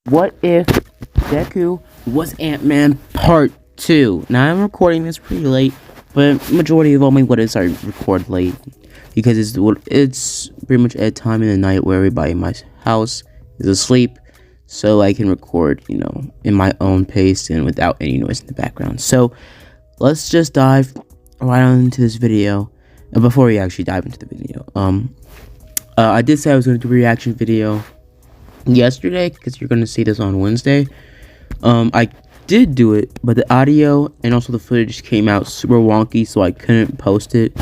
What if Deku was Ant-Man Part 2? Now, I'm recording this pretty late, but majority of all my what ifs I record late because it's pretty much at a time in the night where everybody in my house is asleep, so I can record, in my own pace and without any noise in the background. So, let's just dive right on into this video. And before we actually dive into the video, I did say I was going to do a reaction video yesterday because you're going to see this on Wednesday. I did do it, but the audio and also the footage came out super wonky, so I couldn't post it.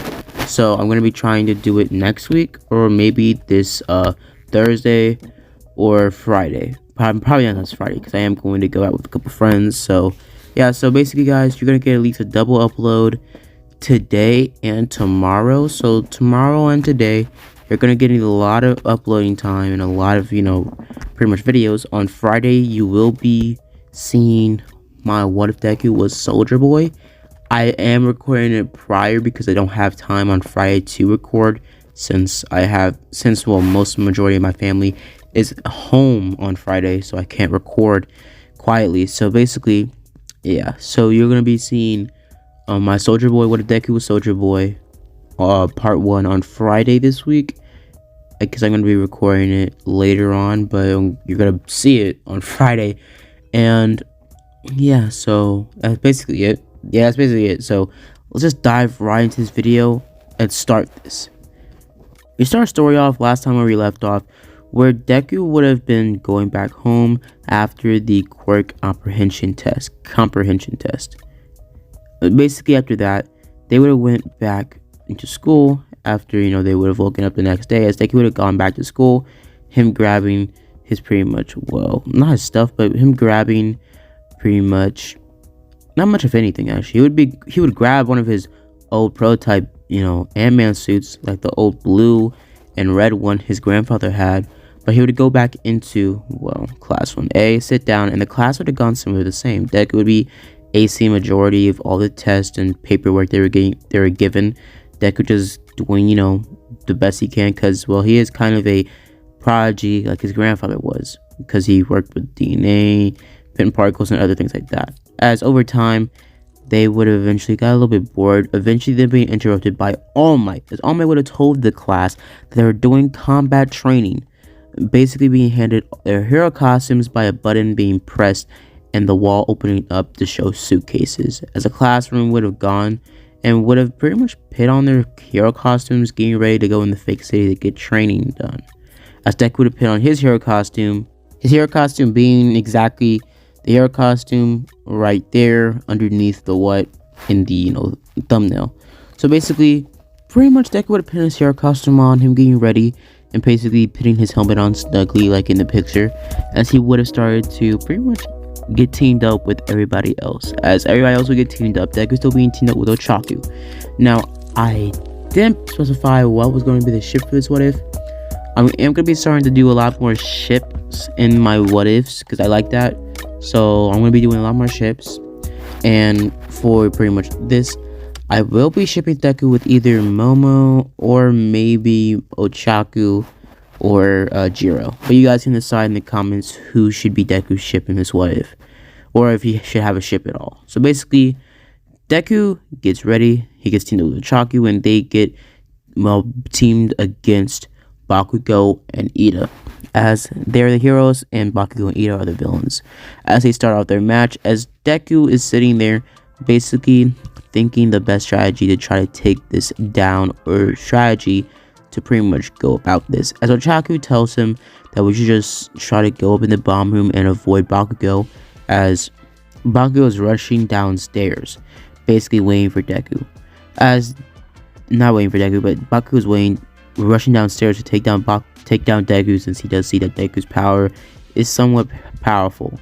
So I'm going to be trying to do it next week, or maybe this Thursday or Friday. Probably not this Friday because I am going to go out with a couple friends. So yeah, so basically guys, you're going to get at least a double upload today and tomorrow. So tomorrow and today, you're going to get a lot of uploading time and a lot of, pretty much videos. On Friday, you will be seeing my What If Deku was Soldier Boy. I am recording it prior because I don't have time on Friday to record since most majority of my family is home on Friday, so I can't record quietly. So basically, yeah, so you're going to be seeing my Soldier Boy, What If Deku was Soldier Boy, part 1 on Friday this week, because I'm going to be recording it later on, but you're going to see it on Friday. And yeah, so that's basically it. So let's just dive right into this video and start this. We start our story off last time where we left off, where Deku would have been going back home after the quirk comprehension test. Basically, after that, they would have went back into school after, they would have woken up the next day. As Deku would have gone back to school, him grabbing his pretty much, well, not his stuff, but him grabbing pretty much, not much of anything actually. He would grab one of his old prototype, Ant-Man suits, like the old blue and red one his grandfather had. But he would go back into, well, class 1A, sit down, and the class would have gone similar the same. Deku would be AC majority of all the tests and paperwork they were given. Deku just doing, the best he can, because, well, he is kind of a prodigy like his grandfather was, because he worked with DNA, pin particles, and other things like that. As over time, they would have eventually got a little bit bored. Eventually, they'd be interrupted by All Might, as All Might would have told the class that they were doing combat training, basically being handed their hero costumes by a button being pressed and the wall opening up to show suitcases. As a classroom would have gone and would have pretty much put on their hero costumes, getting ready to go in the fake city to get training done. As Deku would have put on his hero costume being exactly the hero costume right there underneath the what in the thumbnail. So basically, pretty much Deku would have put his hero costume on, him getting ready, and basically putting his helmet on snugly like in the picture, as he would have started to pretty much get teamed up with everybody else. As everybody else would get teamed up, Deku still being teamed up with Ochaku. Now, I didn't specify what was going to be the ship for this what if. I am going to be starting to do a lot more ships in my what ifs, because I like that. So I'm going to be doing a lot more ships. And for pretty much this, I will be shipping Deku with either Momo or maybe Ochaku or Jiro. But you guys can decide in the comments who should be Deku's ship in this what if, or if he should have a ship at all. So basically, Deku gets ready, he gets teamed with Ochaku, and they get, well, teamed against Bakugo and Ida, as they're the heroes and Bakugo and Ida are the villains. As they start off their match, as Deku is sitting there basically thinking the best strategy to try to take this down, or strategy to pretty much go about this, as Ochaku tells him that we should just try to go up in the bomb room and avoid Bakugo, as Bakugo is rushing downstairs, basically waiting for Deku. Not waiting for Deku, but Bakugo is rushing downstairs to take down Deku, since he does see that Deku's power is somewhat powerful.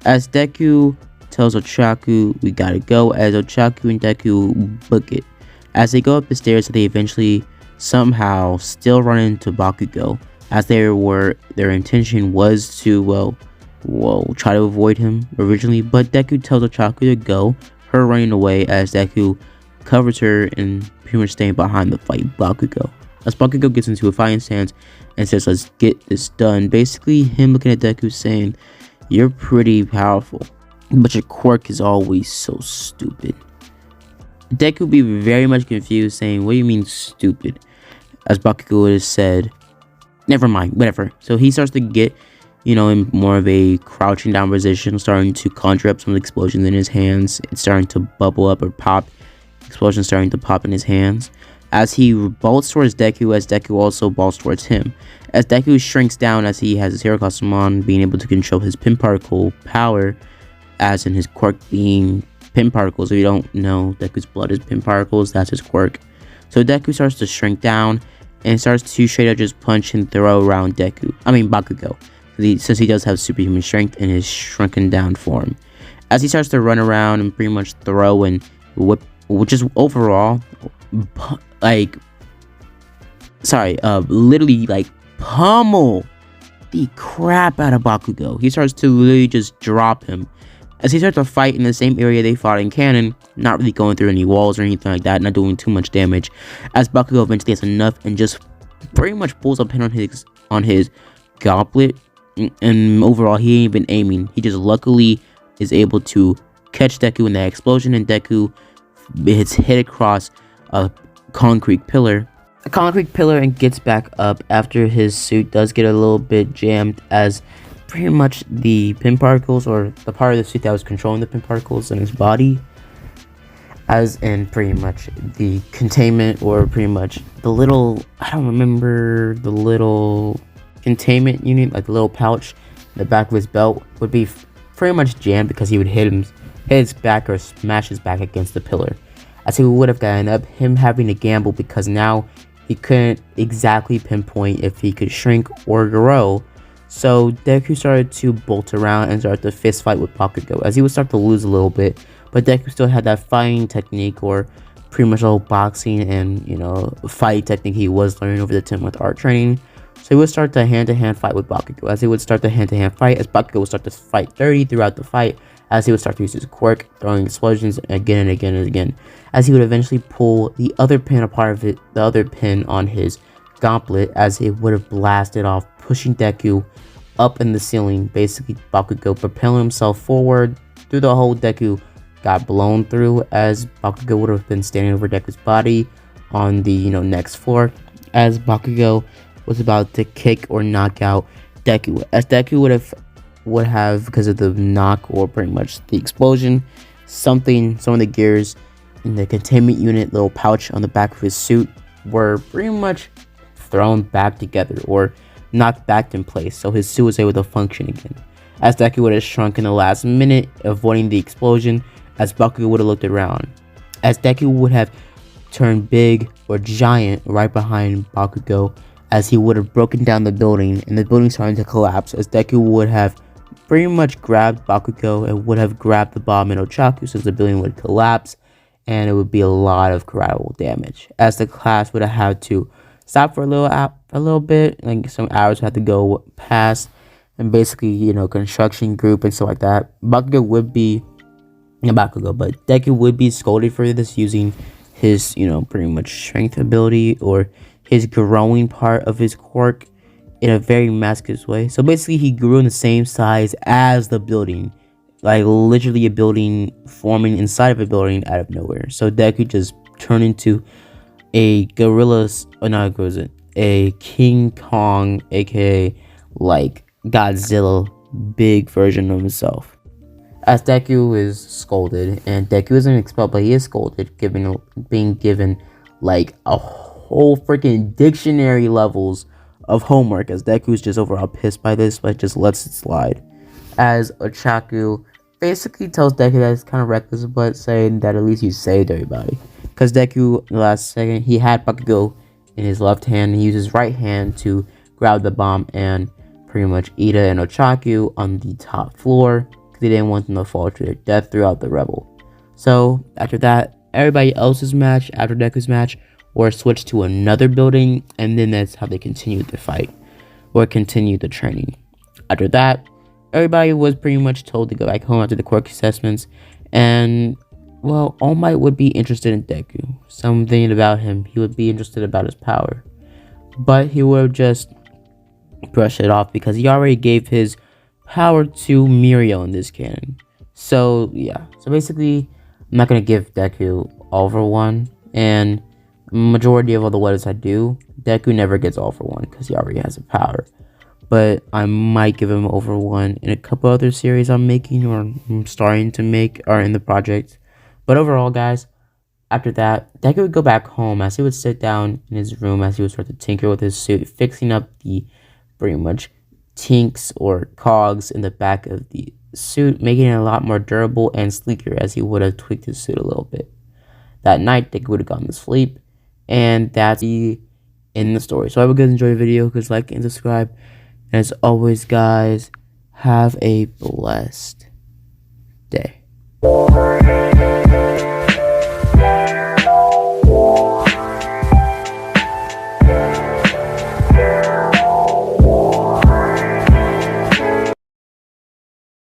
As Deku tells Ochaku we gotta go, as Ochaku and Deku book it. As they go up the stairs, they eventually somehow still run into Bakugo, as their intention was to, well, try to avoid him originally, but Deku tells Ochaku to go, her running away, as Deku covers her and pretty much staying behind the fight Bakugo. As Bakugo gets into a fighting stance and says, let's get this done. Basically, him looking at Deku saying, you're pretty powerful, but your quirk is always so stupid. Deku would be very much confused, saying, "What do you mean stupid?" As Bakugo would have said, "Never mind, whatever." So he starts to get, in more of a crouching down position, starting to conjure up some explosions in his hands. It's starting to bubble up or pop. Explosions starting to pop in his hands. As he bolts towards Deku, as Deku also bolts towards him. As Deku shrinks down as he has his hero costume on, being able to control his pin particle power, as in his quirk being pin particles. If you don't know, Deku's blood is pin particles, that's his quirk. So Deku starts to shrink down and starts to straight up just punch and throw around Bakugo. Since he does have superhuman strength in his shrunken down form. As he starts to run around and pretty much throw and whip, which is overall, literally pummel the crap out of Bakugo. He starts to literally just drop him. As he starts to fight in the same area they fought in canon, not really going through any walls or anything like that, not doing too much damage. As Bakugo eventually has enough and just pretty much pulls a pin on his gauntlet. And overall, he ain't been aiming. He just luckily is able to catch Deku in that explosion, and Deku hits hit across a concrete pillar. And gets back up after his suit does get a little bit jammed, as pretty much the pin particles, or the part of the suit that was controlling the pin particles in his body, as in pretty much the containment, or pretty much the little, I don't remember the little containment unit, like the little pouch in the back of his belt, would be pretty much jammed because he would hit his back or smash his back against the pillar. As he would have gotten up, him having to gamble because now he couldn't exactly pinpoint if he could shrink or grow. So Deku started to bolt around and start to fist fight with Bakugo, as he would start to lose a little bit, but Deku still had that fighting technique, or pretty much all boxing and fight technique he was learning over the 10-month art training. So he would start the hand-to-hand fight with Bakugo. As he would start the hand-to-hand fight, as Bakugo would start to fight dirty throughout the fight, as he would start to use his quirk, throwing explosions again and again and again, as he would eventually pull the other pin on his gauntlet, as it would have blasted off, pushing Deku up in the ceiling. Basically, Bakugo propelling himself forward through the hole Deku got blown through, as Bakugo would have been standing over Deku's body on the next floor, as Bakugo was about to kick or knock out Deku, as Deku would have because of the knock, or pretty much the explosion, some of the gears in the containment unit little pouch on the back of his suit were pretty much thrown back together, or knocked back in place, so his suit was able to function again. As Deku would have shrunk in the last minute, avoiding the explosion, as Bakugo would have looked around, as Deku would have turned big or giant right behind Bakugo, as he would have broken down the building, and the building started to collapse, as Deku would have pretty much grabbed Bakugo and would have grabbed the bomb in Ochaku, since the building would collapse, and it would be a lot of collateral damage, as the class would have had to stop for a little bit, like some hours had to go past, and basically, construction group and stuff like that. But Deku would be scolded for this, using his, pretty much strength ability, or his growing part of his quirk, in a very masculine way. So basically, he grew in the same size as the building, like literally a building forming inside of a building out of nowhere. So Deku just turned into a a King Kong, aka like Godzilla, big version of himself. As Deku is scolded, and Deku isn't expelled, but he is scolded, being given like a whole freaking dictionary levels of homework, as Deku is just overall pissed by this, but just lets it slide. As Ochaku basically tells Deku that it's kind of reckless, but saying that at least you saved everybody. Because Deku, in the last second, he had Bakugo in his left hand, and he used his right hand to grab the bomb and pretty much Ida and Ochaku on the top floor, because he didn't want them to fall to their death throughout the rebel. So after that, everybody else's match after Deku's match were switched to another building, and then that's how they continued the fight, or continued the training. After that, everybody was pretty much told to go back home after the quirk assessments, and well, All Might would be interested in Deku. Something about him, he would be interested about his power, but he would just brush it off because he already gave his power to Muriel in this canon. So yeah, so basically, I'm not gonna give Deku all for one, and majority of all the what ifs I do, Deku never gets all for one because he already has a power. But I might give him over one in a couple other series I'm making or I'm starting to make or in the project. But overall, guys, after that, Deku would go back home as he would sit down in his room as he would start to tinker with his suit, fixing up the pretty much tinks or cogs in the back of the suit, making it a lot more durable and sleeker as he would have tweaked his suit a little bit. That night, Deku would have gone to sleep, and that's the in the story. So I hope you guys enjoy the video, please like and subscribe. And as always, guys, have a blessed day.